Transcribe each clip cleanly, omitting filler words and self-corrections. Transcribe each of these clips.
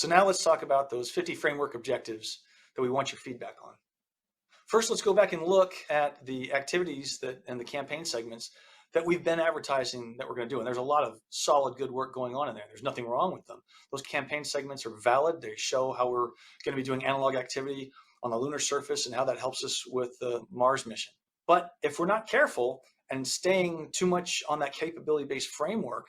So now let's talk about those 50 framework objectives that we want your feedback on. First, let's go back and look at the activities and the campaign segments that we've been advertising that we're going to do. And there's a lot of solid, good work going on in there. There's nothing wrong with them. Those campaign segments are valid. They show how we're going to be doing analog activity on the lunar surface and how that helps us with the Mars mission. But if we're not careful and staying too much on that capability-based framework,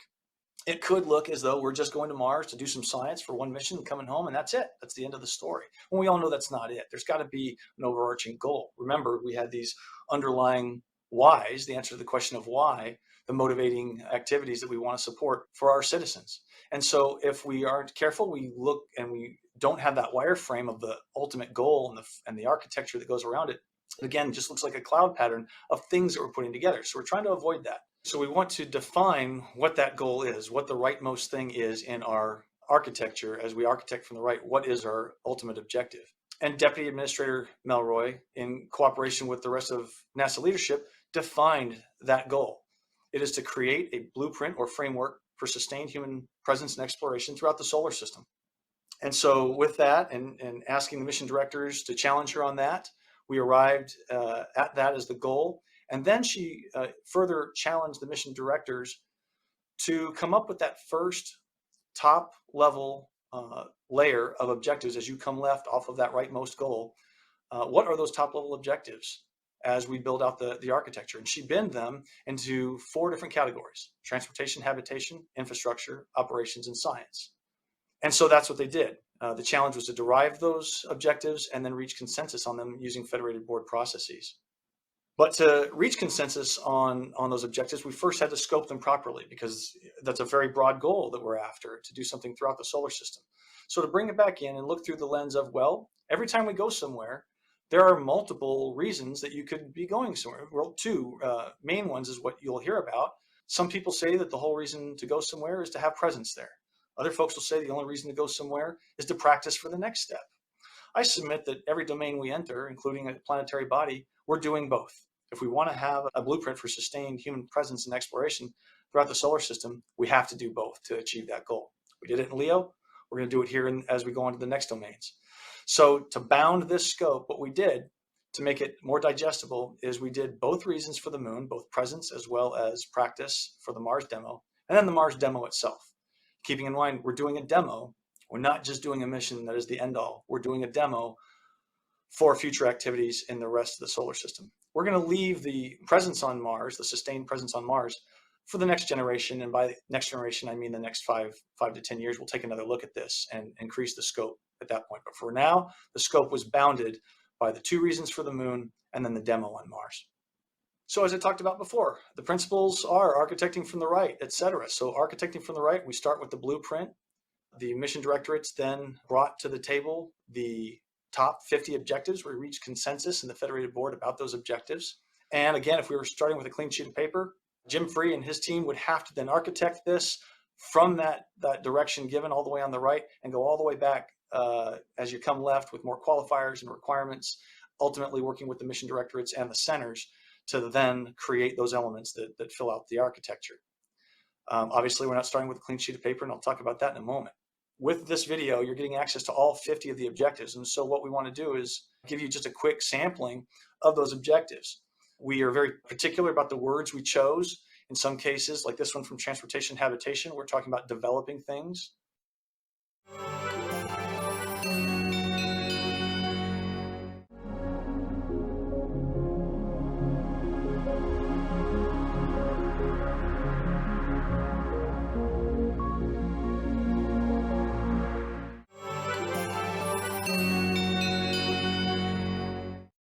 it could look as though we're just going to Mars to do some science for one mission and coming home, and that's it. That's the end of the story. When we all know that's not it. There's got to be an overarching goal. Remember, we had these underlying whys, the answer to the question of why, the motivating activities that we want to support for our citizens. And so if we aren't careful, we look and we don't have that wireframe of the ultimate goal and the architecture that goes around it. Again, just looks like a cloud pattern of things that we're putting together. So we're trying to avoid that. So we want to define what that goal is, what the rightmost thing is in our architecture as we architect from the right. What is our ultimate objective? And Deputy Administrator Melroy, in cooperation with the rest of NASA leadership, defined that goal. It is to create a blueprint or framework for sustained human presence and exploration throughout the solar system. And so with that and asking the mission directors to challenge her on that, we arrived at that as the goal. And then she further challenged the mission directors to come up with that first top level layer of objectives as you come left off of that rightmost goal. What are those top level objectives as we build out the architecture? And she binned them into 4 different categories: transportation, habitation, infrastructure, operations, and science. And so that's what they did. The challenge was to derive those objectives and then reach consensus on them using federated board processes. But to reach consensus on those objectives, we first had to scope them properly, because that's a very broad goal that we're after, to do something throughout the solar system. So to bring it back in and look through the lens of, well, every time we go somewhere, there are multiple reasons that you could be going somewhere. Well, 2 main ones is what you'll hear about. Some people say that the whole reason to go somewhere is to have presence there. Other folks will say the only reason to go somewhere is to practice for the next step. I submit that every domain we enter, including a planetary body, we're doing both. If we want to have a blueprint for sustained human presence and exploration throughout the solar system, we have to do both to achieve that goal. We did it in Leo. We're going to do it here as we go on to the next domains. So to bound this scope, what we did to make it more digestible is we did both reasons for the moon, both presence as well as practice for the Mars demo, and then the Mars demo itself. Keeping in mind, we're doing a demo. We're not just doing a mission that is the end all. We're doing a demo for future activities in the rest of the solar system. We're going to leave the presence on Mars, the sustained presence on Mars, for the next generation. And by next generation, I mean the next 5 to 10 years. We'll take another look at this and increase the scope at that point. But for now, the scope was bounded by the 2 reasons for the moon and then the demo on Mars. So as I talked about before, the principles are architecting from the right, etc. So architecting from the right, we start with the blueprint. The mission directorates then brought to the table the top 50 objectives. We reached consensus in the federated board about those objectives. And again, if we were starting with a clean sheet of paper, Jim Free and his team would have to then architect this from that direction given all the way on the right and go all the way back as you come left with more qualifiers and requirements, ultimately working with the mission directorates and the centers to then create those elements that fill out the architecture. Obviously, we're not starting with a clean sheet of paper, and I'll talk about that in a moment. With this video, you're getting access to all 50 of the objectives. And so what we want to do is give you just a quick sampling of those objectives. We are very particular about the words we chose. In some cases, like this one from transportation habitation, we're talking about developing things